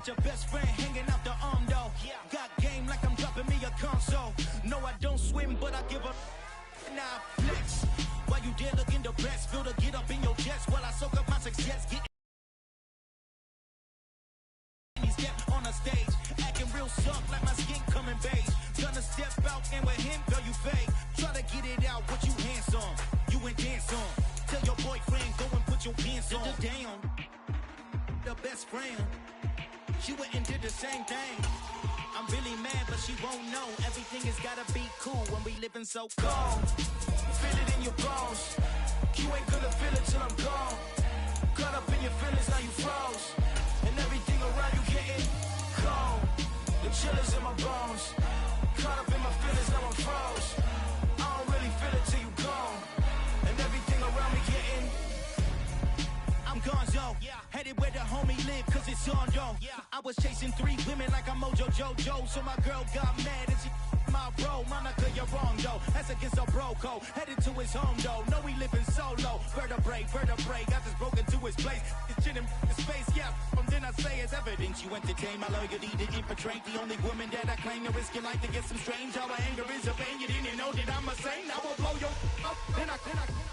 Your best friend hanging out the arm though. Got game like I'm dropping me a console. No, I don't swim, but I give a nah flex. While you there looking the best, feel the get up in your chest while I soak up my success. Get step on a stage, acting real soft like my skin coming beige. Gonna step out and with him, girl, you fake. Try to get it out, what you hands on? You and dance on. Tell your boyfriend, go and put your pants on. Down, the best friend. She went and did the same thing. I'm really mad, but she won't know. Everything has gotta be cool when we living so cold. Feel it in your bones. You ain't gonna feel it till I'm gone. Caught up in your feelings, now you froze. And everything around you getting cold. The chillers in my bones. Caught up in my feelings, now I'm froze. I don't really feel it till you gone. And everything around me getting I'm gonzo, headed where the homie live, cause it's on, yo. I was chasing 3 women like I'm Mojo Jojo, so my girl got mad and she my bro. Monica, you're wrong, yo. That's against a bro code. Headed to his home, though. No, we living solo. Vertebrae, got this broken to his place. It's shit in his face, yeah. From then I say it's evidence you entertain my loyalty to infiltrate. The only woman that I claim to risk your life to get some strange. Our anger is a pain. You didn't know that I'm a saint. I will blow your up, then I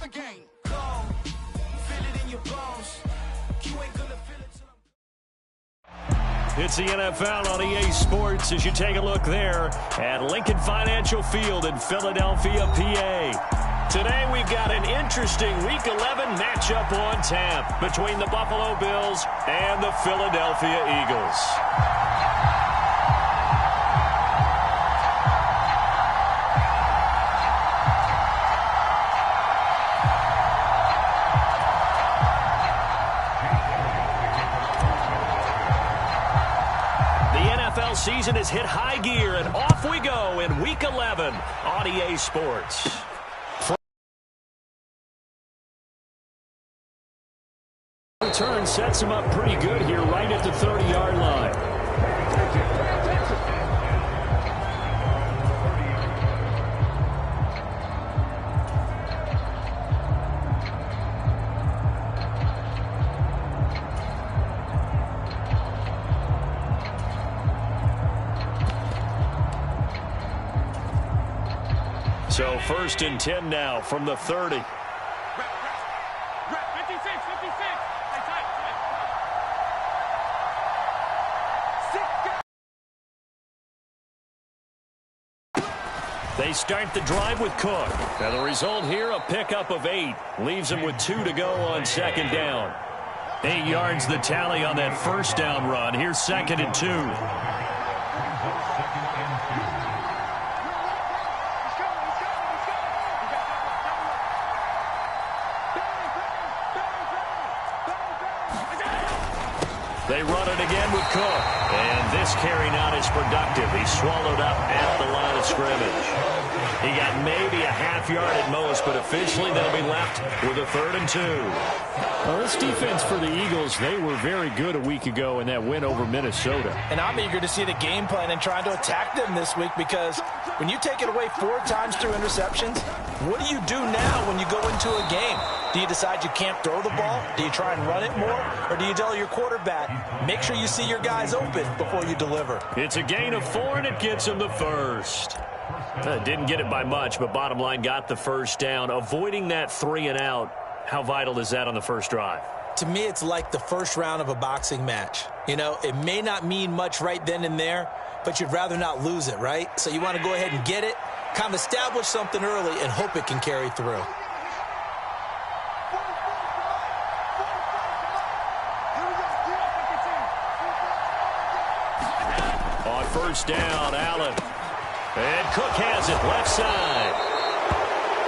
again. Go. Feel it in your bones. You ain't gonna feel it till It's the NFL on EA Sports as you take a look there at Lincoln Financial Field in Philadelphia, PA. Today we've got an interesting Week 11 matchup on tap between the Buffalo Bills and the Philadelphia Eagles. Season has hit high gear, and off we go in Week 11 on EA Sports. Return sets him up pretty good here right at the 30-yard line. So 1st and 10 now from the 30. They start the drive with Cook. Now the result here, a pickup of 8. Leaves them with 2 to go on 2nd down. 8 yards the tally on that 1st down run. Here's 2nd and 2. They run it again with Cook. And this carry not as productive. He's swallowed up at the line of scrimmage. He got maybe a half yard at most, but officially they'll be left with a 3rd and 2. Well, this defense for the Eagles, they were very good a week ago in that win over Minnesota. And I'm eager to see the game plan and trying to attack them this week, because when you take it away 4 times through interceptions, what do you do now when you go into a game? Do you decide you can't throw the ball? Do you try and run it more? Or do you tell your quarterback, make sure you see your guys open before you deliver? It's a gain of 4, and it gets him the 1st. Didn't get it by much, but bottom line got the 1st down. Avoiding that 3 and out, how vital is that on the 1st drive? To me, it's like the 1st round of a boxing match. You know, it may not mean much right then and there, but you'd rather not lose it, right? So you want to go ahead and get it, kind of establish something early, and hope it can carry through. On 1st down, Allen. And Cook has it, left side.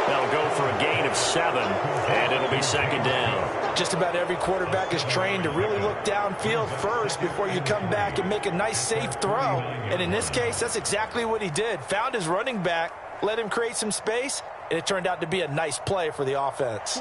That'll go for a gain of 7, and it'll be 2nd down. Just about every quarterback is trained to really look downfield first before you come back and make a nice, safe throw. And in this case, that's exactly what he did. Found his running back, let him create some space, and it turned out to be a nice play for the offense.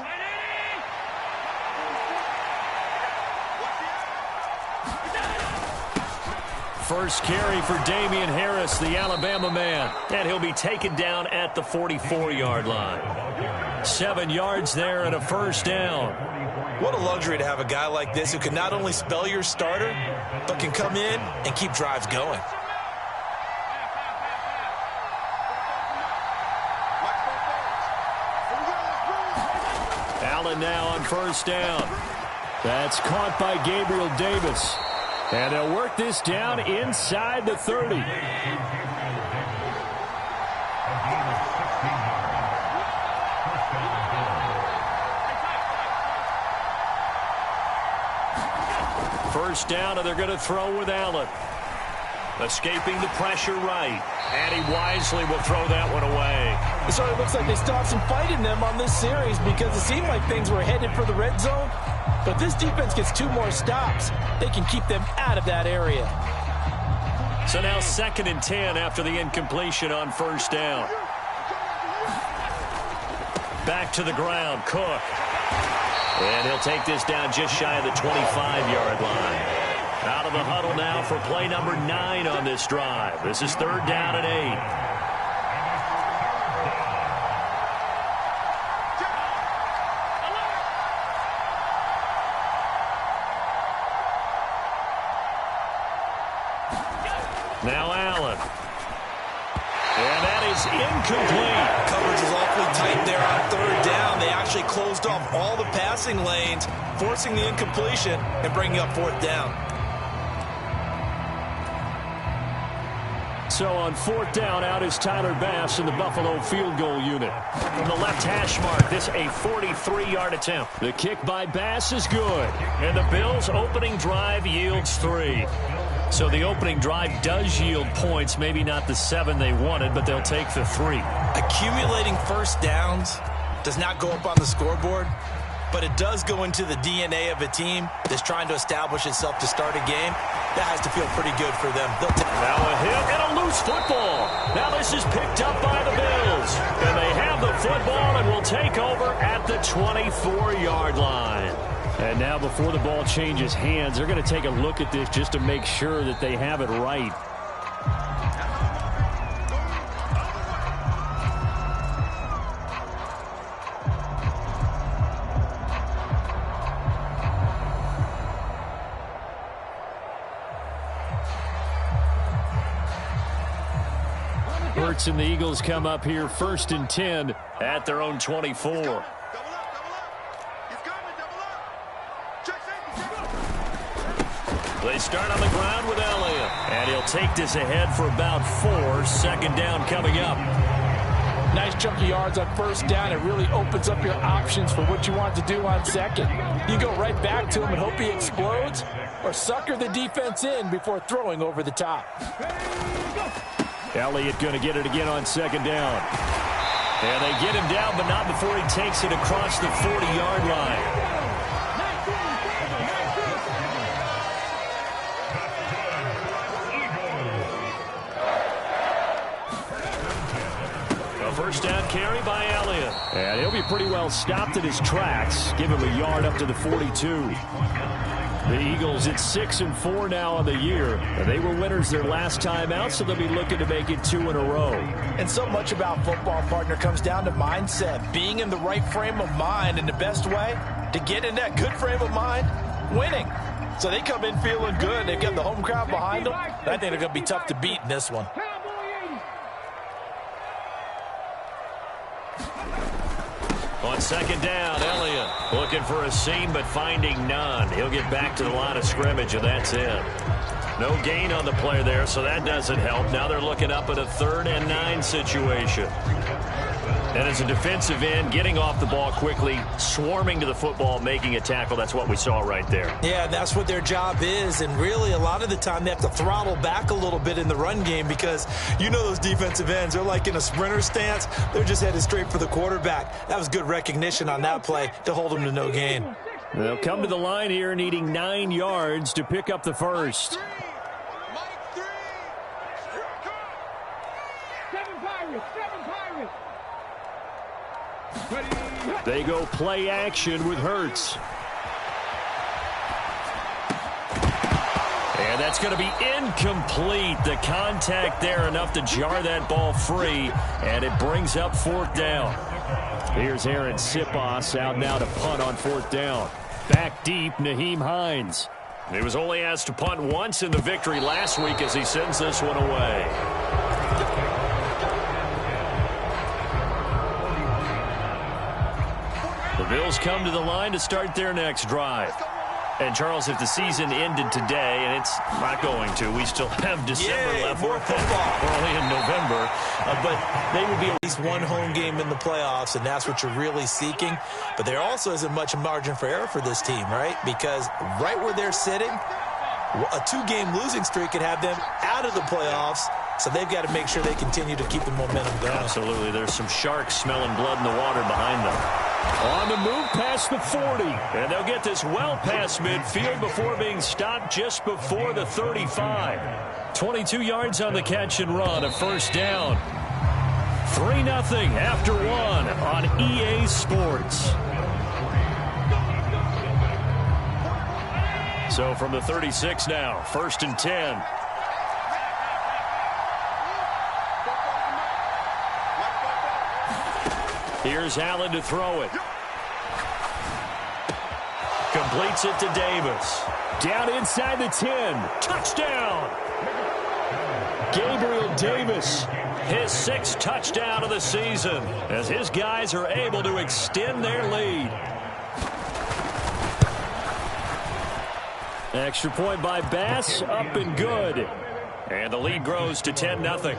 First carry for Damian Harris, the Alabama man. And he'll be taken down at the 44-yard line. 7 yards there and a 1st down. What a luxury to have a guy like this who can not only spell your starter, but can come in and keep drives going. Allen now on first down. That's caught by Gabriel Davis. And they'll work this down inside the 30. First down, and they're going to throw with Allen. Escaping the pressure right. And he wisely will throw that one away. It sort of looks like they still have some fight in them on this series because it seemed like things were headed for the red zone. But this defense gets 2 more stops. They can keep them out of that area. So now 2nd and 10 after the incompletion on first down. Back to the ground, Cook. And he'll take this down just shy of the 25-yard line. Out of the huddle now for play number 9 on this drive. This is 3rd down and 8. Now Allen. And that is incomplete. Coverage is awfully tight there on 3rd down. They actually closed off all the passing lanes, forcing the incompletion and bringing up 4th down. So on 4th down, out is Tyler Bass in the Buffalo field goal unit. From the left hash mark, this a 43-yard attempt. The kick by Bass is good. And the Bills' opening drive yields 3. So the opening drive does yield points, maybe not the 7 they wanted, but they'll take the 3. Accumulating first downs does not go up on the scoreboard, but it does go into the DNA of a team that's trying to establish itself to start a game. That has to feel pretty good for them. Now a hit and a loose football. Now this is picked up by the Bills. And they have the football and will take over at the 24-yard line. And now before the ball changes hands, they're going to take a look at this just to make sure that they have it right. Hurts and the Eagles come up here 1st and 10 at their own 24. They start on the ground with Elliott. And he'll take this ahead for about 4. 2nd down coming up. Nice chunky yards on 1st down. It really opens up your options for what you want to do on 2nd. You go right back to him and hope he explodes, or sucker the defense in before throwing over the top. Elliott going to get it again on 2nd down. And they get him down, but not before he takes it across the 40-yard line. First down carry by Elliott. And he'll be pretty well stopped at his tracks. Give him a yard up to the 42. The Eagles at 6-4 now on the year. And they were winners their last time out, so they'll be looking to make it 2 in a row. And so much about football, partner, comes down to mindset. Being in the right frame of mind, and the best way to get in that good frame of mind, winning. So they come in feeling good. They've got the home crowd behind them. I think they're going to be tough to beat in this one. On 2nd down, Elliott looking for a seam but finding none. He'll get back to the line of scrimmage, and that's it. No gain on the play there, so that doesn't help. Now they're looking up at a 3rd and 9 situation. And as a defensive end, getting off the ball quickly, swarming to the football, making a tackle, that's what we saw right there. Yeah, that's what their job is, and really a lot of the time they have to throttle back a little bit in the run game because you know those defensive ends, they're like in a sprinter stance. They're just headed straight for the quarterback. That was good recognition on that play to hold them to no gain. They'll come to the line here needing 9 yards to pick up the first. They go play action with Hurts. And that's going to be incomplete. The contact there enough to jar that ball free, and it brings up 4th down. Here's Aaron Sipos out now to punt on 4th down. Back deep, Nyheim Hines. He was only asked to punt once in the victory last week as he sends this one away. The Bills come to the line to start their next drive. And, Charles, if the season ended today, and it's not going to, we still have December left. More football. We're only in November. But they would be at least one home game in the playoffs, and that's what you're really seeking. But there also isn't much margin for error for this team, right? Because right where they're sitting, a 2-game losing streak could have them out of the playoffs. So they've got to make sure they continue to keep the momentum going. Absolutely. There's some sharks smelling blood in the water behind them. On the move past the 40. And they'll get this well past midfield before being stopped just before the 35. 22 yards on the catch and run, a first down. 3-0 after one on EA Sports. So from the 36 now, 1st and 10. Here's Allen to throw it. Completes it to Davis. Down inside the 10. Touchdown! Gabriel Davis. His 6th touchdown of the season as his guys are able to extend their lead. Extra point by Bass, up and good. And the lead grows to 10-0.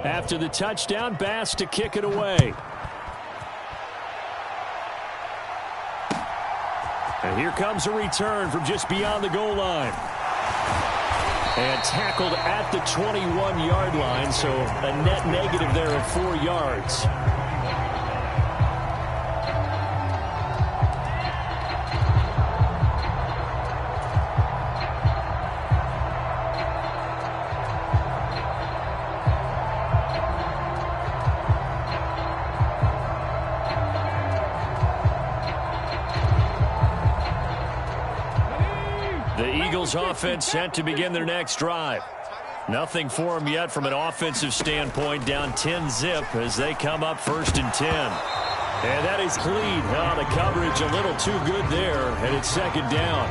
After the touchdown, Bass to kick it away. And here comes a return from just beyond the goal line. And tackled at the 21-yard line, so a net negative there of 4 yards. Offense set to begin their next drive. Nothing for them yet from an offensive standpoint. Down 10-0 as they come up 1st and 10. And that is clean. Oh, the coverage a little too good there, and it's 2nd down.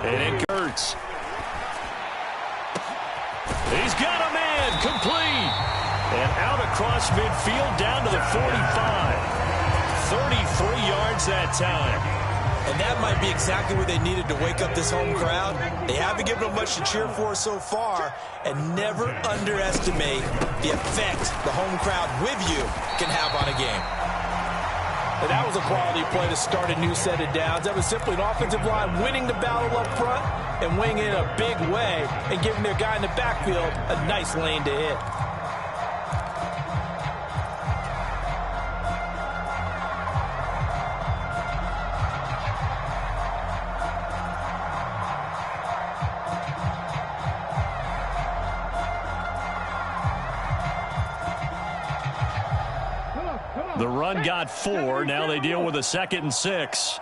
And it Kurtz. He's got a man complete. And out across midfield down to the 45. 33 yards that time. And that might be exactly what they needed to wake up this home crowd. They haven't given them much to cheer for so far, and never underestimate the effect the home crowd with you can have on a game. And that was a quality play to start a new set of downs. That was simply an offensive line winning the battle up front and winning it in a big way and giving their guy in the backfield a nice lane to hit. The run got 4. Now they deal with a 2nd and 6.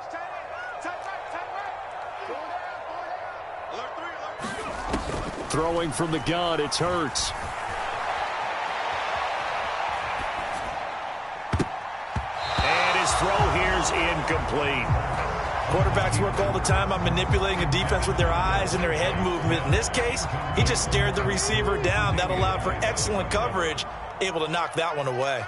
Throwing from the gun, it's Hurts. And his throw here's incomplete. Quarterbacks work all the time on manipulating a defense with their eyes and their head movement. In this case, he just stared the receiver down. That allowed for excellent coverage, able to knock that one away.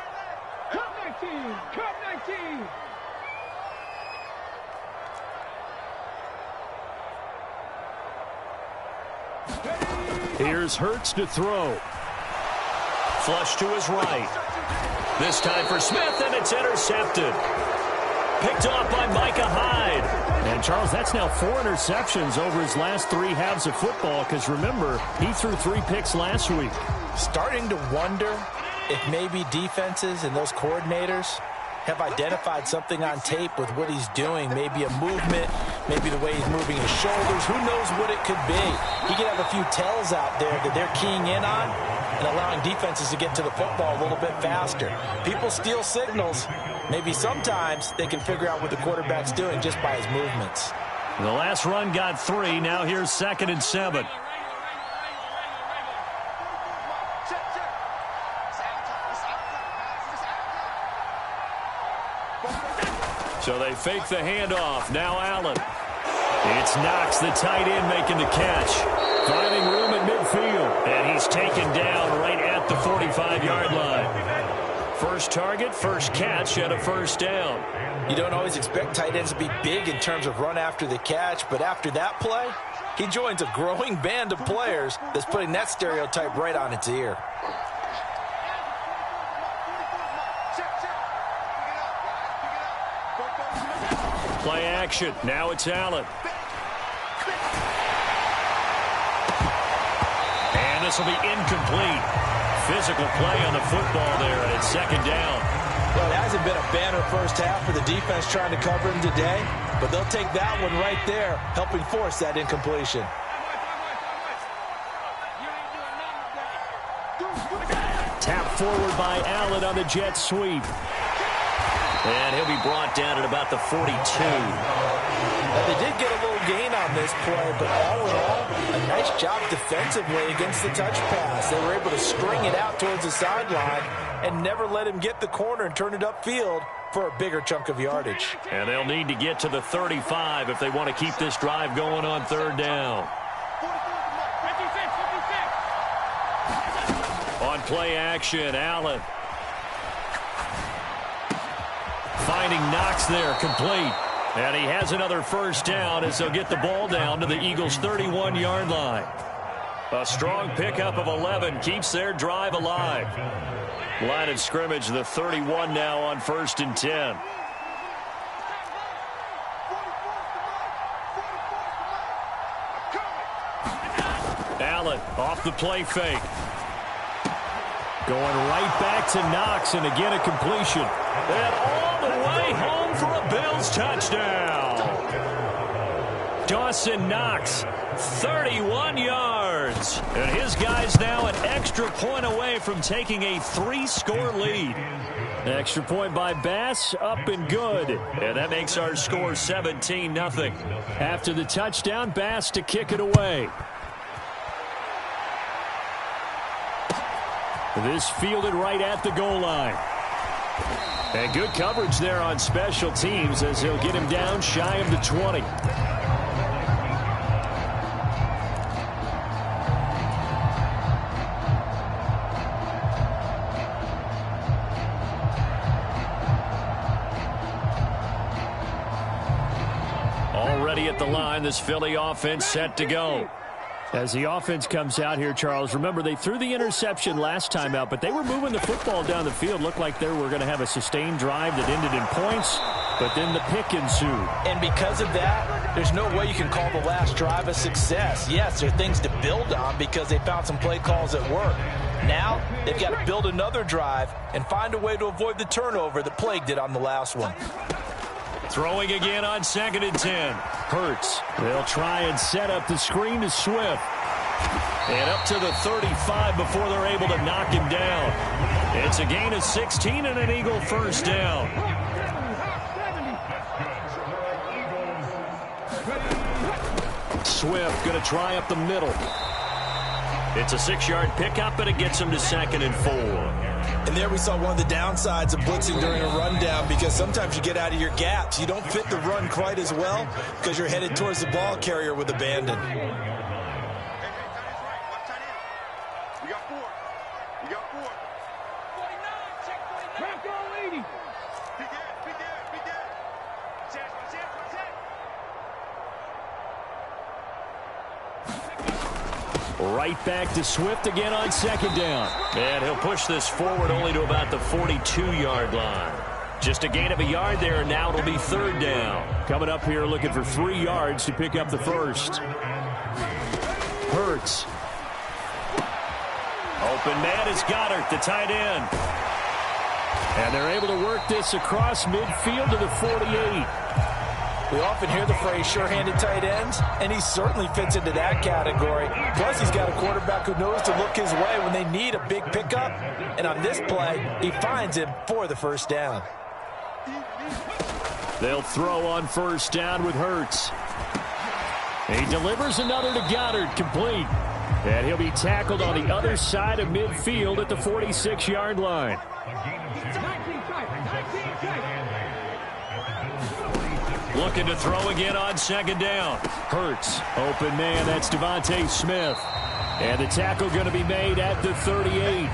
Here's Hurts to throw. Flush to his right. This time for Smith, and it's intercepted. Picked off by Micah Hyde. And, Charles, that's now 4 interceptions over his last 3 halves of football, because, remember, he threw 3 picks last week. Starting to wonder if maybe defenses and those coordinators have identified something on tape with what he's doing. Maybe a movement, maybe the way he's moving his shoulders. Who knows what it could be? He could have a few tells out there that they're keying in on and allowing defenses to get to the football a little bit faster. People steal signals. Maybe sometimes they can figure out what the quarterback's doing just by his movements. The last run got 3. Now here's 2nd and 7. So they fake the handoff. Now Allen. It's Knox, the tight end, making the catch. Finding room at midfield. And he's taken down right at the 45-yard line. First target, first catch, and a first down. You don't always expect tight ends to be big in terms of run after the catch, but after that play, he joins a growing band of players that's putting that stereotype right on its ear. Play action. Now it's Allen. And this will be incomplete. Physical play on the football there, and it's second down. Well, it hasn't been a banner first half for the defense trying to cover him today, but they'll take that one right there, helping force that incompletion. Tap forward by Allen on the jet sweep. And he'll be brought down at about the 42. Now, they did get a little gain on this play, but all in all, a nice job defensively against the touch pass. They were able to string it out towards the sideline and never let him get the corner and turn it upfield for a bigger chunk of yardage. And they'll need to get to the 35 if they want to keep this drive going on third down. On play action, Allen. Finding Knox there, complete. And he has another first down as they'll get the ball down to the Eagles' 31-yard line. A strong pickup of 11 keeps their drive alive. Line of scrimmage, the 31 now on 1st and 10. Allen off the play fake. Going right back to Knox, and again a completion. And all the way home for a Bills touchdown. Dawson Knox, 31 yards. And his guys now an extra point away from taking a 3-score lead. Extra point by Bass, up and good. And that makes our score 17-0. After the touchdown, Bass to kick it away. This fielded right at the goal line. And good coverage there on special teams as he'll get him down shy of the 20. Already at the line, this Philly offense set to go. As the offense comes out here, Charles, remember they threw the interception last time out, but they were moving the football down the field. Looked like they were going to have a sustained drive that ended in points, but then the pick ensued. And because of that, there's no way you can call the last drive a success. Yes, there are things to build on because they found some play calls that work. Now, they've got to build another drive and find a way to avoid the turnover that plagued it on the last one. Throwing again on 2nd and 10. Hurts. They'll try and set up the screen to Swift. And up to the 35 before they're able to knock him down. It's a gain of 16 and an Eagle first down. Swift going to try up the middle. It's a 6-yard pickup, but it gets him to 2nd and 4. And there we saw one of the downsides of blitzing during a rundown, because sometimes you get out of your gaps. You don't fit the run quite as well because you're headed towards the ball carrier with abandon. Right back to Swift again on 2nd down. And he'll push this forward only to about the 42-yard line. Just a gain of a yard there, and now it'll be 3rd down. Coming up here looking for 3 yards to pick up the first. Hurts. Open man is Goddard, the tight end. And they're able to work this across midfield to the 48. We often hear the phrase sure-handed tight ends, and he certainly fits into that category. Plus, he's got a quarterback who knows to look his way when they need a big pickup. And on this play, he finds him for the first down. They'll throw on 1st down with Hurts. He delivers another to Goddard, complete. And he'll be tackled on the other side of midfield at the 46-yard line. Looking to throw again on second down. Hurts, open man, that's Devontae Smith. And the tackle going to be made at the 38.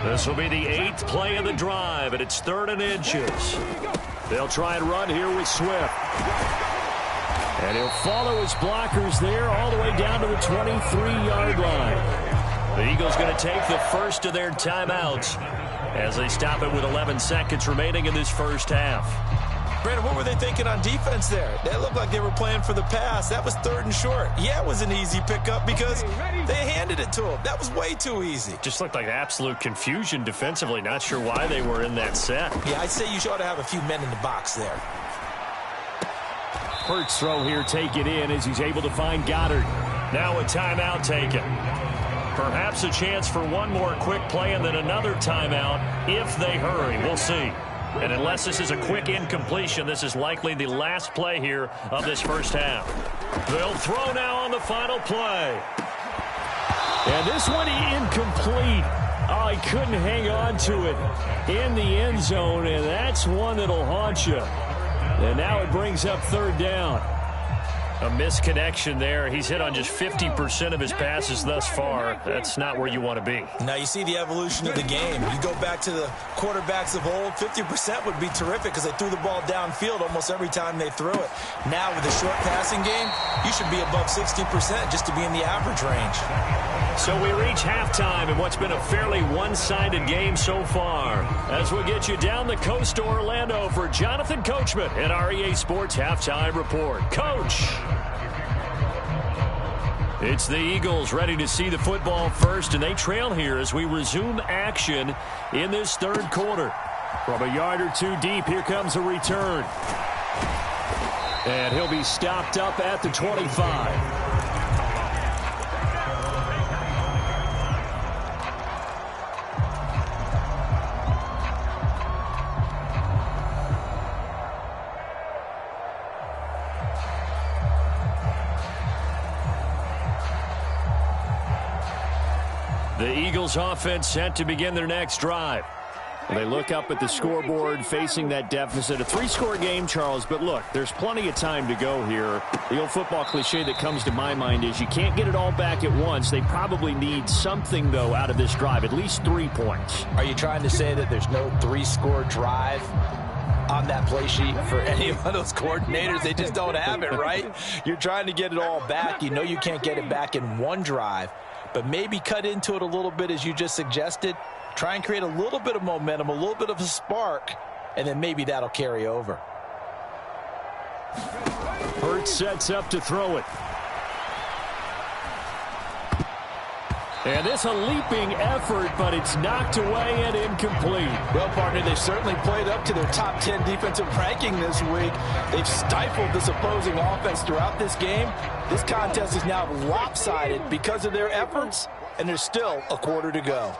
This will be the 8th play of the drive, and it's 3rd and inches. They'll try and run here with Swift. And he'll follow his blockers there all the way down to the 23-yard line. The Eagles going to take the first of their timeouts as they stop it with 11 seconds remaining in this first half. Brandon, what were they thinking on defense there? That looked like they were playing for the pass. That was 3rd and short. Yeah, it was an easy pickup because they handed it to him. That was way too easy. Just looked like absolute confusion defensively. Not sure why they were in that set. Yeah, I'd say you ought to have a few men in the box there. Hurts throw here, take it in as he's able to find Goddard. Now a timeout taken. Perhaps a chance for one more quick play and then another timeout if they hurry. We'll see. And unless this is a quick incompletion, this is likely the last play here of this first half. They'll throw now on the final play. And this one incomplete. Oh, he couldn't hang on to it in the end zone, and that's one that'll haunt you. And now it brings up 3rd down. A misconnection there. He's hit on just 50% of his passes thus far. That's not where you want to be. Now you see the evolution of the game. You go back to the quarterbacks of old, 50% would be terrific because they threw the ball downfield almost every time they threw it. Now with the short passing game, you should be above 60% just to be in the average range. So we reach halftime in what's been a fairly one-sided game so far. As we get you down the coast to Orlando for Jonathan Coachman at our EA Sports Halftime Report. Coach! It's the Eagles ready to see the football first, and they trail here as we resume action in this 3rd quarter. From a yard or two deep, here comes a return. And he'll be stopped up at the 25. The Eagles offense set to begin their next drive. They look up at the scoreboard facing that deficit. A 3-score game, Charles, but look, there's plenty of time to go here. The old football cliche that comes to my mind is you can't get it all back at once. They probably need something, though, out of this drive, at least 3 points. Are you trying to say that there's no 3-score drive on that play sheet for any of those coordinators? They just don't have it, right? You're trying to get it all back. You know you can't get it back in one drive, but maybe cut into it a little bit as you just suggested. Try and create a little bit of momentum, a little bit of a spark, and then maybe that'll carry over. Hurts sets up to throw it. And this a leaping effort, but it's knocked away and incomplete. Well, partner, they've certainly played up to their top 10 defensive ranking this week. They've stifled this opposing offense throughout this game. This contest is now lopsided because of their efforts, and there's still a quarter to go.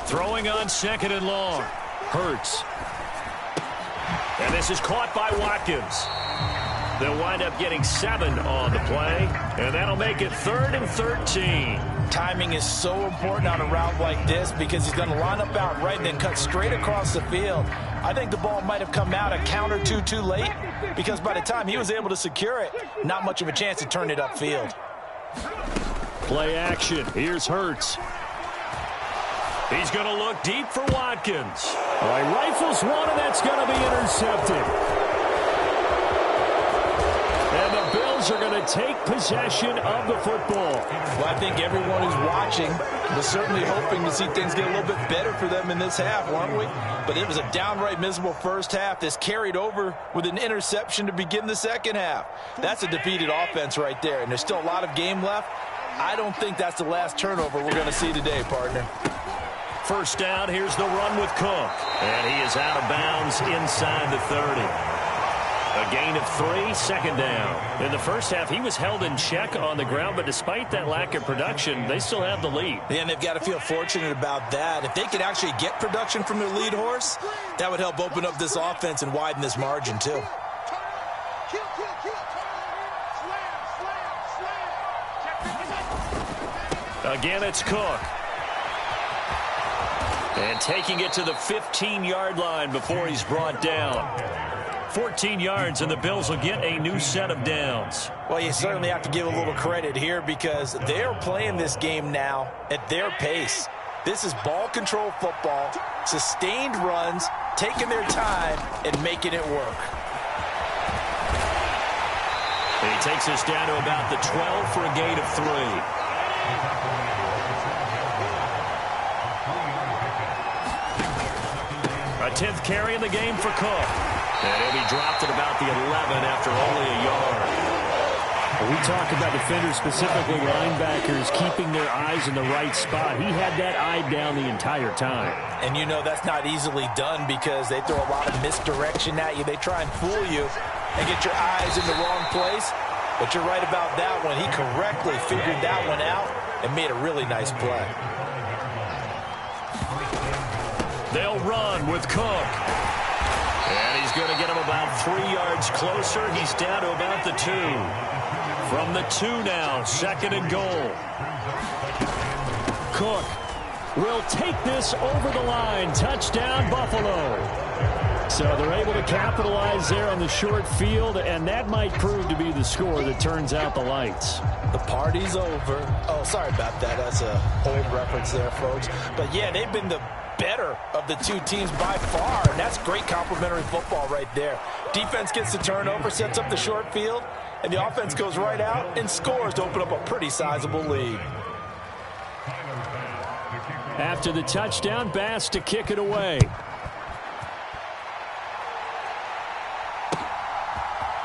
Throwing on 2nd and long. Hurts. And this is caught by Watkins. They'll wind up getting 7 on the play, and that'll make it 3rd and 13. Timing is so important on a route like this because he's going to line up out right and then cut straight across the field. I think the ball might have come out a count or two too late because by the time he was able to secure it, not much of a chance to turn it upfield. Play action. Here's Hurts. He's going to look deep for Watkins. All right, rifles one, and that's going to be intercepted. And the Bills are going to take possession of the football. Well, I think everyone who's watching was certainly hoping to see things get a little bit better for them in this half, weren't we? But it was a downright miserable first half that's carried over with an interception to begin the second half. That's a defeated offense right there, and there's still a lot of game left. I don't think that's the last turnover we're going to see today, partner. First down, here's the run with Cook. And he is out of bounds inside the 30. A gain of 3, 2nd down. In the first half, he was held in check on the ground, but despite that lack of production, they still have the lead. And they've got to feel fortunate about that. If they could actually get production from their lead horse, that would help open up this offense and widen this margin, too. Again, it's Cook. And taking it to the 15-yard line before he's brought down. 14 yards, and the Bills will get a new set of downs. Well, you certainly have to give a little credit here because they're playing this game now at their pace. This is ball control football, sustained runs, taking their time, and making it work. And he takes us down to about the 12 for a gain of 3. A 10th carry in the game for Cook. And he'll be dropped at about the 11 after only a yard. Well, we talk about defenders, specifically linebackers, keeping their eyes in the right spot. He had that eye down the entire time. And you know that's not easily done because they throw a lot of misdirection at you. They try and fool you and get your eyes in the wrong place. But you're right about that one. He correctly figured that one out and made a really nice play. They'll run with Cook. And he's going to get him about 3 yards closer. He's down to about the 2. From the 2 now, 2nd and goal. Cook will take this over the line. Touchdown, Buffalo. So they're able to capitalize there on the short field, and that might prove to be the score that turns out the lights. The party's over. Oh, sorry about that. That's an old reference there, folks. But, yeah, they've been the better of the two teams by far, and that's great complementary football right there. Defense gets the turnover, sets up the short field, and the offense goes right out and scores to open up a pretty sizable lead. After the touchdown, Bass to kick it away.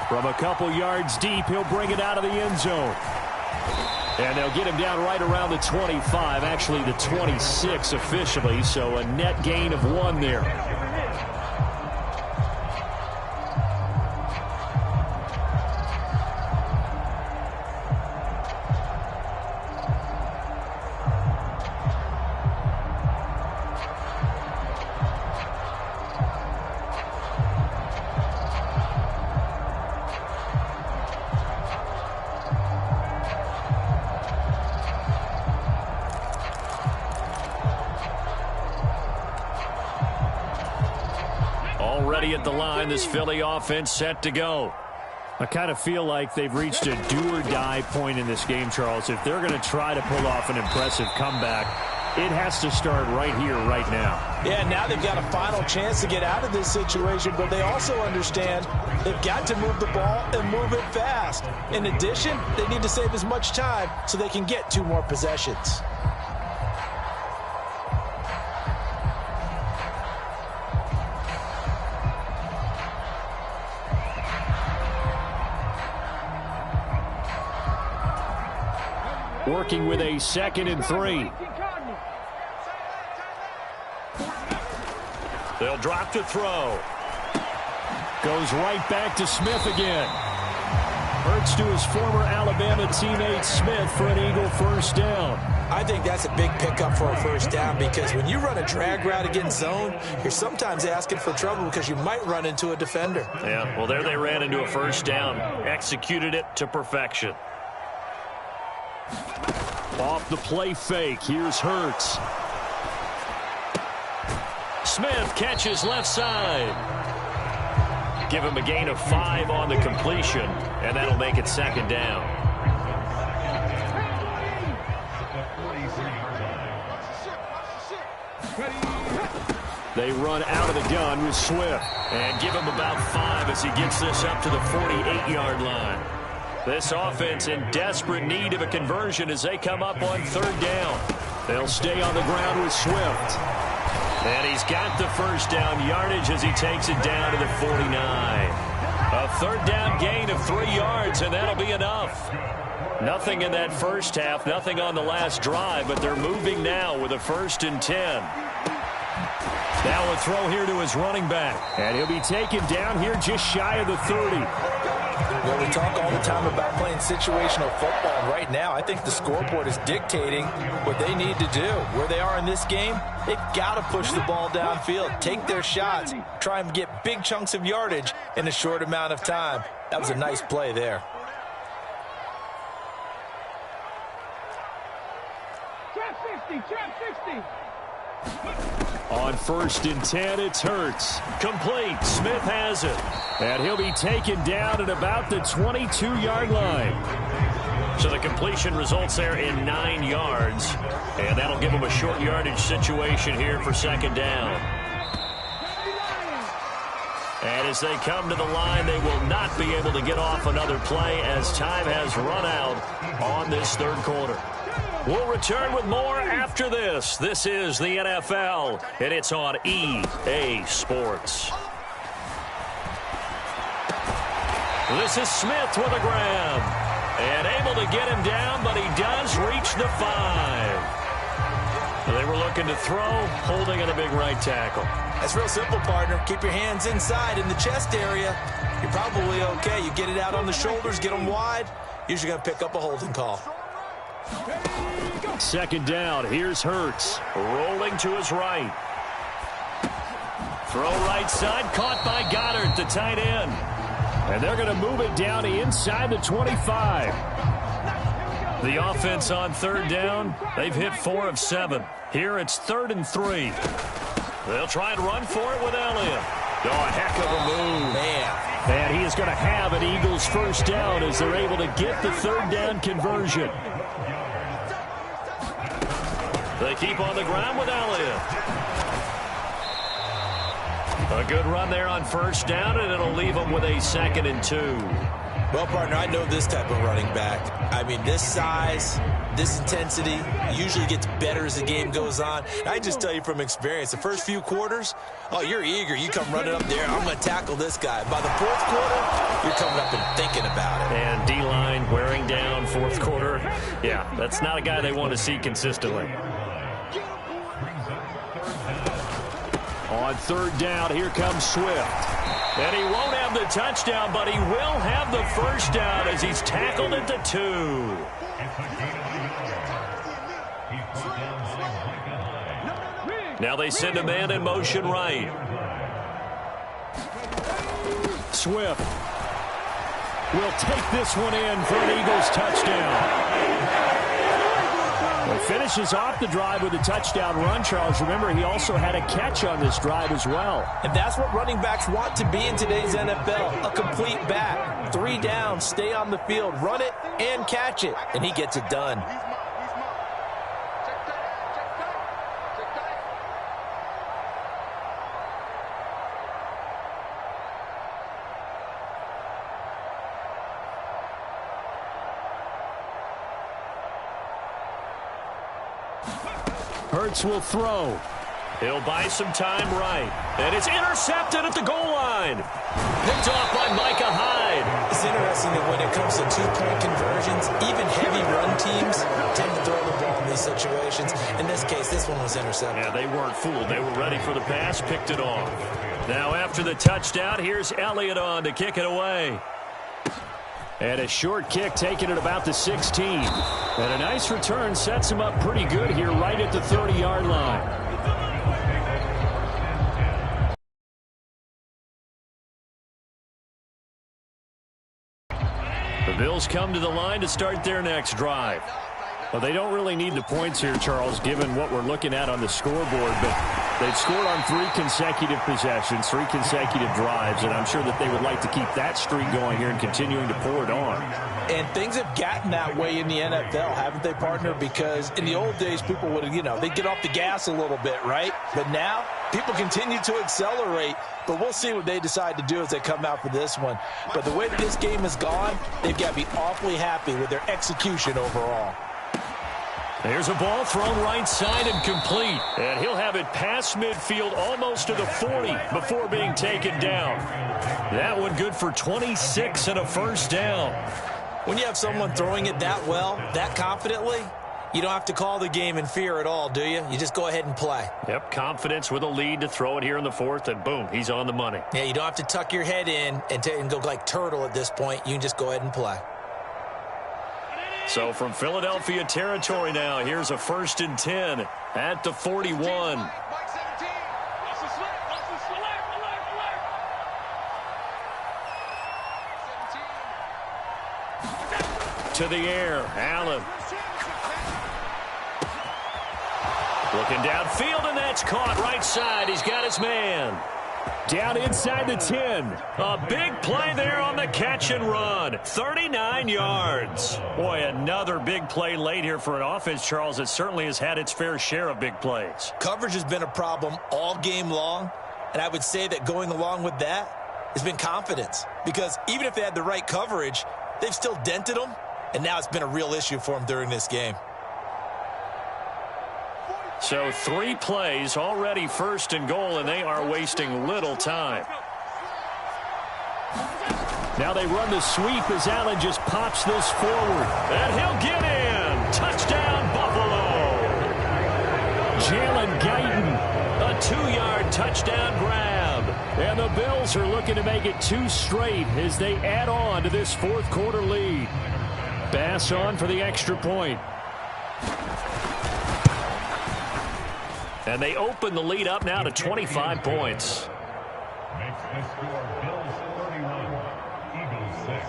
From a couple yards deep, he'll bring it out of the end zone. And they'll get him down right around the 25, actually the 26 officially, so a net gain of 1 there. Already at the line, this Philly offense set to go. I kind of feel like they've reached a do-or-die point in this game, Charles. If they're going to try to pull off an impressive comeback, it has to start right here, right now. Yeah, now they've got a final chance to get out of this situation, but they also understand they've got to move the ball and move it fast. In addition, they need to save as much time so they can get 2 more possessions. Working with a 2nd and 3. They'll drop to throw. Goes right back to Smith again. Hurts to his former Alabama teammate Smith for an Eagle first down. I think that's a big pickup for a first down because when you run a drag route against zone, you're sometimes asking for trouble because you might run into a defender. Yeah, well, there they ran into a first down. Executed it to perfection. Off the play fake, here's Hurts. Smith catches left side. Give him a gain of 5 on the completion, and that'll make it 2nd down. They run out of the gun with Swift, and give him about 5 as he gets this up to the 48-yard line. This offense in desperate need of a conversion as they come up on 3rd down. They'll stay on the ground with Swift. And he's got the first down yardage as he takes it down to the 49. A 3rd down gain of 3 yards, and that'll be enough. Nothing in that first half, nothing on the last drive, but they're moving now with a 1st and 10. Now a throw here to his running back. And he'll be taken down here just shy of the 30. Well, we talk all the time about playing situational football. And right now, I think the scoreboard is dictating what they need to do. Where they are in this game, they've got to push the ball downfield, take their shots, try and get big chunks of yardage in a short amount of time. That was a nice play there. Trap 60, trap 60. On 1st and 10, it's Hurts. Complete. Smith has it. And he'll be taken down at about the 22-yard line. So the completion results there in 9 yards. And that'll give him a short yardage situation here for 2nd down. And as they come to the line, they will not be able to get off another play as time has run out on this 3rd quarter. We'll return with more after this. This is the NFL, and it's on EA Sports. This is Smith with a grab. And able to get him down, but he does reach the 5. They were looking to throw, holding at a big right tackle. That's real simple, partner. Keep your hands inside in the chest area. You're probably okay. You get it out on the shoulders, get them wide. Usually going to pick up a holding call. 2nd down. Here's Hurts. Rolling to his right. Throw right side. Caught by Goddard, the tight end. And they're going to move it down inside the 25. The offense on 3rd down. They've hit 4 of 7. Here it's 3rd and 3. They'll try and run for it with Elliott. Oh, a heck of a move. Man. And he is going to have an Eagles 1st down as they're able to get the 3rd down conversion. They keep on the ground with Elliott. A good run there on 1st down, and it'll leave them with a 2nd and 2. Well, partner, I know this type of running back. I mean, this size, this intensity usually gets better as the game goes on. I just tell you from experience, the first few quarters, oh, you're eager. You come running up there, I'm going to tackle this guy. By the 4th quarter, you're coming up and thinking about it. And D-line wearing down 4th quarter. Yeah, that's not a guy they want to see consistently. On 3rd down, here comes Swift. And he won't have the touchdown, but he will have the 1st down as he's tackled at the 2. Now they send a man in motion right. Swift will take this one in for an Eagles touchdown. He finishes off the drive with a touchdown run, Charles. Remember, he also had a catch on this drive as well. And that's what running backs want to be in today's NFL, a complete back. 3 downs, stay on the field, run it, and catch it. And he gets it done. Hurts will throw. He'll buy some time right. And it's intercepted at the goal line. Picked off by Micah Hyde. It's interesting that when it comes to 2-point conversions, even heavy run teams tend to throw the ball in these situations. In this case, this one was intercepted. Yeah, they weren't fooled. They were ready for the pass, picked it off. Now after the touchdown, here's Elliott on to kick it away. And a short kick taken at about the 16. And a nice return sets him up pretty good here right at the 30-yard line. The Bills come to the line to start their next drive. Well, they don't really need the points here, Charles, given what we're looking at on the scoreboard. But they've scored on 3 consecutive possessions, 3 consecutive drives, and I'm sure that they would like to keep that streak going here and continuing to pour it on. And things have gotten that way in the NFL, haven't they, partner? Because in the old days, people would, they'd get off the gas a little bit, right? But now, people continue to accelerate. But we'll see what they decide to do as they come out for this one. But the way that this game has gone, they've got to be awfully happy with their execution overall. There's a ball thrown right side and complete. And he'll have it past midfield almost to the 40 before being taken down. That one good for 26 and a 1st down. When you have someone throwing it that well, that confidently, you don't have to call the game in fear at all, do you? You just go ahead and play. Yep, confidence with a lead to throw it here in the 4th, and boom, he's on the money. Yeah, you don't have to tuck your head in and go like turtle at this point. You can just go ahead and play. So from Philadelphia territory now, here's a 1st and 10 at the 41. To the air, Allen. Looking downfield, and that's caught right side. He's got his man. Down inside the 10. A big play there on the catch and run. 39 yards. Boy, another big play late here for an offense, Charles, that certainly has had its fair share of big plays. Coverage has been a problem all game long, and I would say that going along with that has been confidence. Because even if they had the right coverage, they've still dented them, and now it's been a real issue for them during this game. So 3 plays, already first and goal, and they are wasting little time. Now they run the sweep as Allen just pops this forward. And he'll get in. Touchdown, Buffalo. Jalen Guyton. A 2-yard touchdown grab. And the Bills are looking to make it 2 straight as they add on to this fourth quarter lead. Bass on for the extra point. And they open the lead up now to 25 points. Makes the score Bills 31, Eagles 6.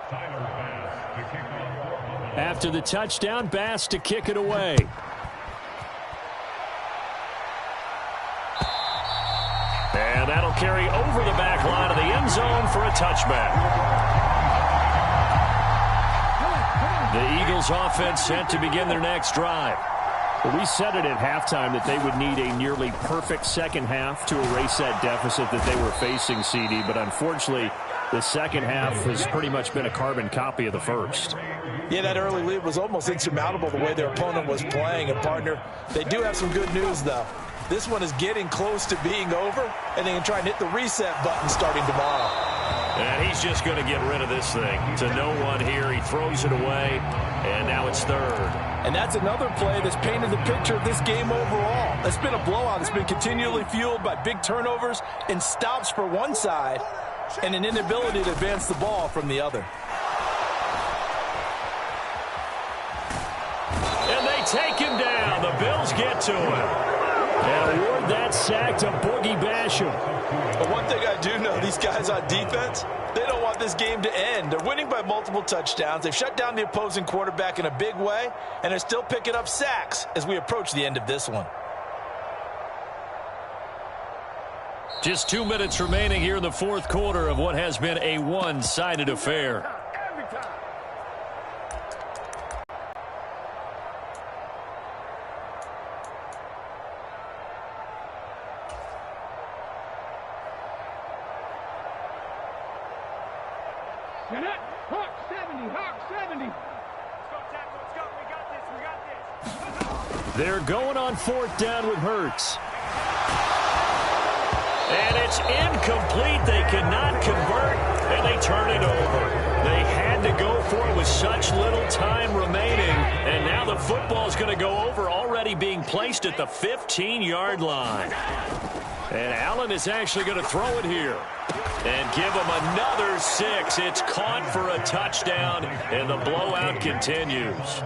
Tyler Bass to kick off. After the touchdown, Bass to kick it away. And that'll carry over the back line of the end zone for a touchback. The Eagles offense set to begin their next drive. Well, we said it at halftime that they would need a nearly perfect second half to erase that deficit that they were facing, CD. But unfortunately, the second half has pretty much been a carbon copy of the first. Yeah, that early lead was almost insurmountable the way their opponent was playing. And, partner, they do have some good news, though. This one is getting close to being over, and they can try and hit the reset button starting tomorrow. And he's just going to get rid of this thing. To no one here. He throws it away, and now it's third. And that's another play that's painted the picture of this game overall. It's been a blowout. It's been continually fueled by big turnovers and stops for one side and an inability to advance the ball from the other. And they take him down. The Bills get to him. And award that sack to Boogie Basham. But one thing I do know, these guys on defense, they don't want this game to end. They're winning by multiple touchdowns. They've shut down the opposing quarterback in a big way, and they're still picking up sacks as we approach the end of this one. Just 2 minutes remaining here in the fourth quarter of what has been a one-sided affair. Hawk 70, Hawk 70. Let's go, tackle, let's go. We got this. They're going on fourth down with Hurts. And it's incomplete. They cannot convert, and they turn it over. They had to go for it with such little time remaining, and now the football is going to go over, already being placed at the 15-yard line. And Allen is actually going to throw it here and give him another 6. It's caught for a touchdown, and the blowout continues.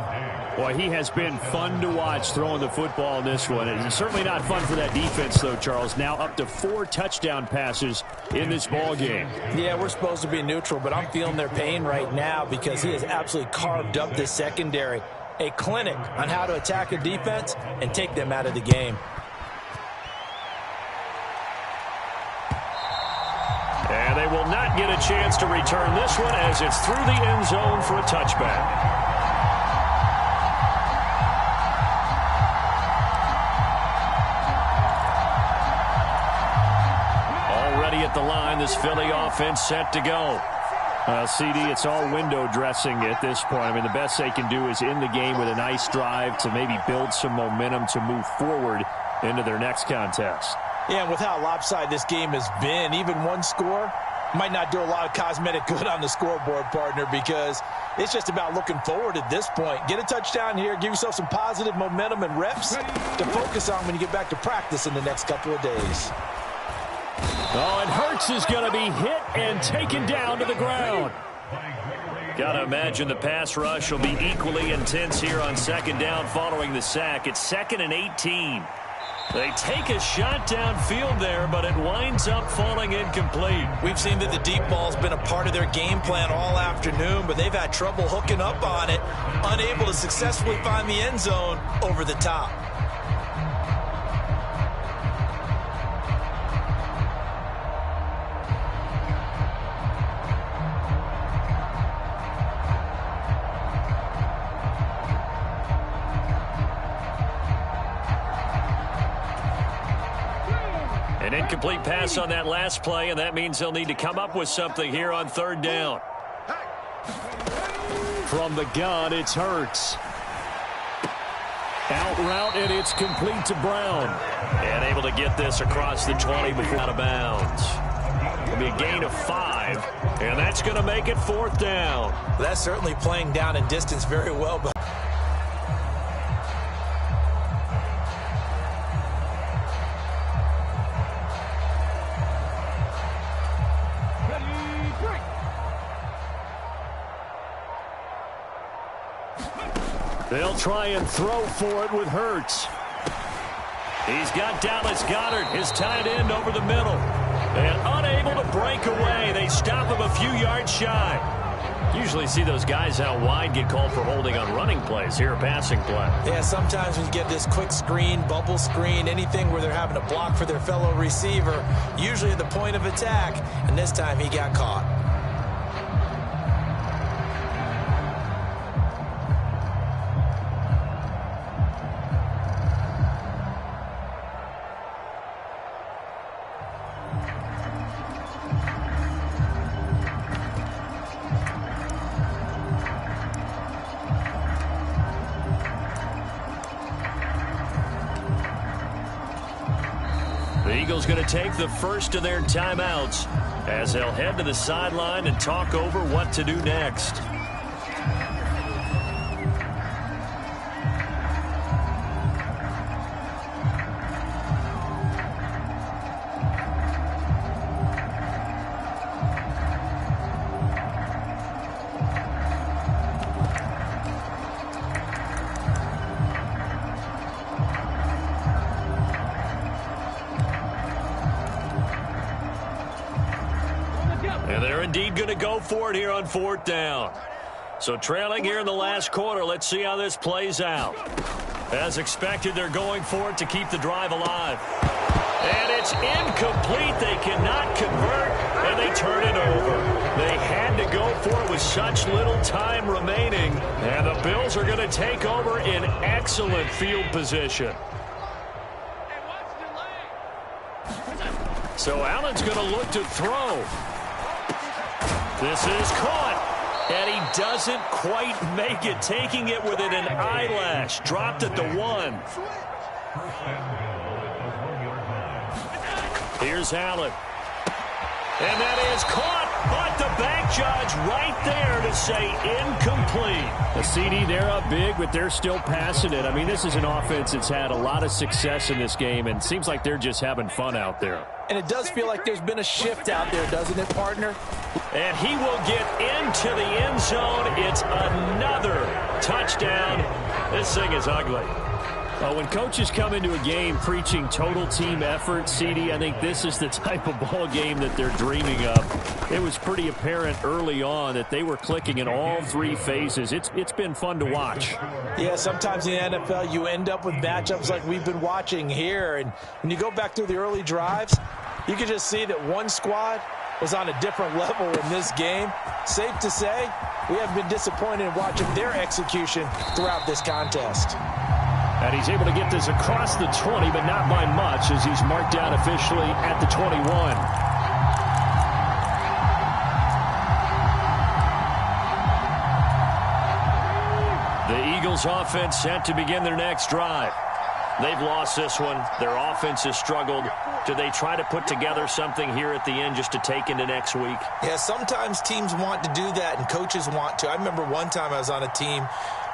Boy, he has been fun to watch throwing the football in this one. It's certainly not fun for that defense, though, Charles. Now up to 4 touchdown passes in this ball game. Yeah, we're supposed to be neutral, but I'm feeling their pain right now because he has absolutely carved up this secondary. A clinic on how to attack a defense and take them out of the game. And they will not get a chance to return this one as it's through the end zone for a touchback. Already at the line, this Philly offense set to go. CD, it's all window dressing at this point. I mean, the best they can do is end the game with a nice drive to maybe build some momentum to move forward into their next contest. Yeah, and with how lopsided this game has been, even one score might not do a lot of cosmetic good on the scoreboard, partner, because it's just about looking forward at this point. Get a touchdown here, give yourself some positive momentum and reps to focus on when you get back to practice in the next couple of days. Oh, and Hurts is going to be hit and taken down to the ground. Got to imagine the pass rush will be equally intense here on second down following the sack. It's 2nd and 18. They take a shot downfield there, but it winds up falling incomplete. We've seen that the deep ball's been a part of their game plan all afternoon, but they've had trouble hooking up on it, unable to successfully find the end zone over the top. An incomplete pass on that last play, and that means they'll need to come up with something here on third down. From the gun, it's Hurts. Out route, and it's complete to Brown. And able to get this across the 20 before out of bounds. It'll be a gain of 5, and that's going to make it fourth down. That's certainly playing down in distance very well, but they'll try and throw for it with Hurts. He's got Dallas Goedert, his tight end, over the middle. And unable to break away. They stop him a few yards shy. Usually see those guys out wide get called for holding on running plays. Here, a passing play. yeah, sometimes when you get this quick screen, bubble screen, anything where they're having to block for their fellow receiver, usually at the point of attack, and this time he got caught. The Eagles going to take the first of their timeouts as they'll head to the sideline and talk over what to do next. And they're indeed going to go for it here on fourth down. So trailing here in the last quarter, let's see how this plays out. As expected, they're going for it to keep the drive alive. And it's incomplete. They cannot convert, and they turn it over. They had to go for it with such little time remaining. And the Bills are going to take over in excellent field position. So Allen's going to look to throw. This is caught, and he doesn't quite make it, taking it within an eyelash. Dropped at the 1. Here's Allen. And that is caught, but the back judge right there to say incomplete. The CD, they're up big, but they're still passing it. I mean, this is an offense that's had a lot of success in this game, and it seems like they're just having fun out there. And it does feel like there's been a shift out there, doesn't it, partner? And he will get into the end zone. It's another touchdown. This thing is ugly. When coaches come into a game preaching total team effort, CD, I think this is the type of ball game that they're dreaming of. It was pretty apparent early on that they were clicking in all three phases. It's been fun to watch. Yeah, sometimes in the NFL you end up with matchups like we've been watching here. And when you go back through the early drives, you can just see that one squad was on a different level in this game. Safe to say, we haven't been disappointed in watching their execution throughout this contest. And he's able to get this across the 20, but not by much, as he's marked down officially at the 21. The Eagles offense set to begin their next drive. They've lost this one. Their offense has struggled. Do they try to put together something here at the end just to take into next week? Yeah, sometimes teams want to do that and coaches want to. I remember one time I was on a team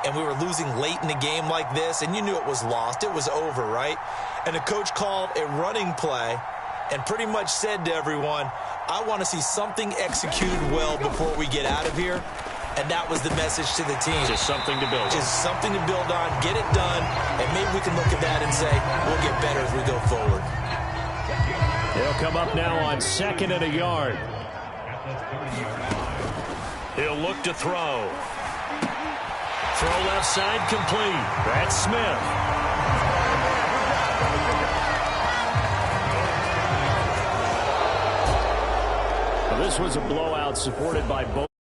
and we were losing late in the game like this, and you knew it was lost. It was over, right? And the coach called a running play and pretty much said to everyone, I want to see something executed well before we get out of here. And that was the message to the team. Just something to build on. Just something to build on, get it done, and maybe we can look at that and say, we'll get better as we go forward. He'll come up now on 2nd and a yard. He'll look to throw. Throw left side complete. That's Smith. Well, this was a blowout supported by both.